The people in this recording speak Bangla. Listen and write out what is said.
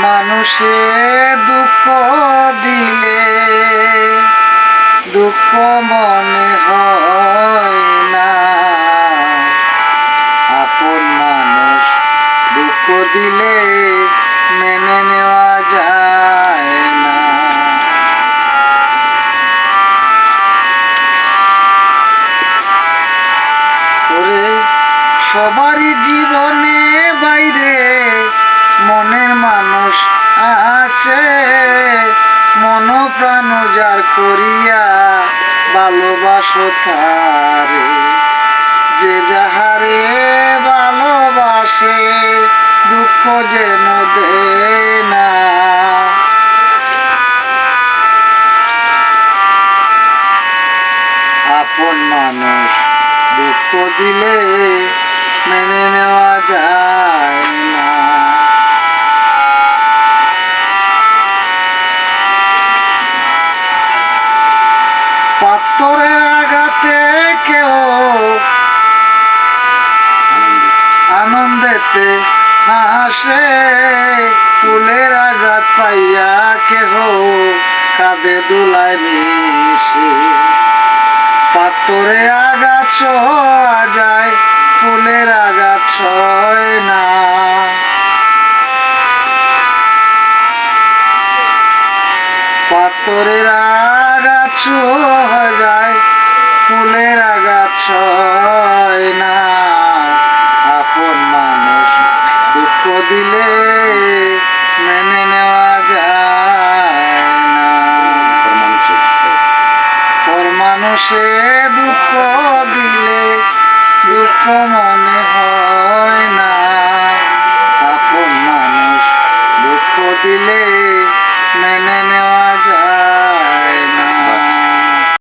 মানুষে দুঃখ দিলে দুঃখ মনে হয় না, আপন মানুষ দুঃখ দিলে মেনে নেওয়া যায় না। ওরে সবারই জীবনে বাইরে মনের মানুষ আছে, মন প্রাণ যার করিয়া ভালোবাসো তারে, যে যাহারে ভালোবাসে দুঃখ যেন দেয় না। আপন মানুষ দুঃখ দিলে মেনে নেওয়া যায় না। পাথরের আঘাতে কেউ আনন্দেতে হাসে, ফুলের আঘাত পাইয়া কেহ কাঁদে দুলায় মিশে। পাথরে আঘাত সওয়া যায়, ফুলের আঘাত সয় না। পাথরের আঘাত সওয়া যায়, ফুলের আঘাত সয় না। আপন মানুষ দুঃখ দিলে মেনে নেওয়া যায় না। পর মানুষে দুঃখ দিলে দুঃখ মনে হয় না, আপন মানুষ দুঃখ দিলে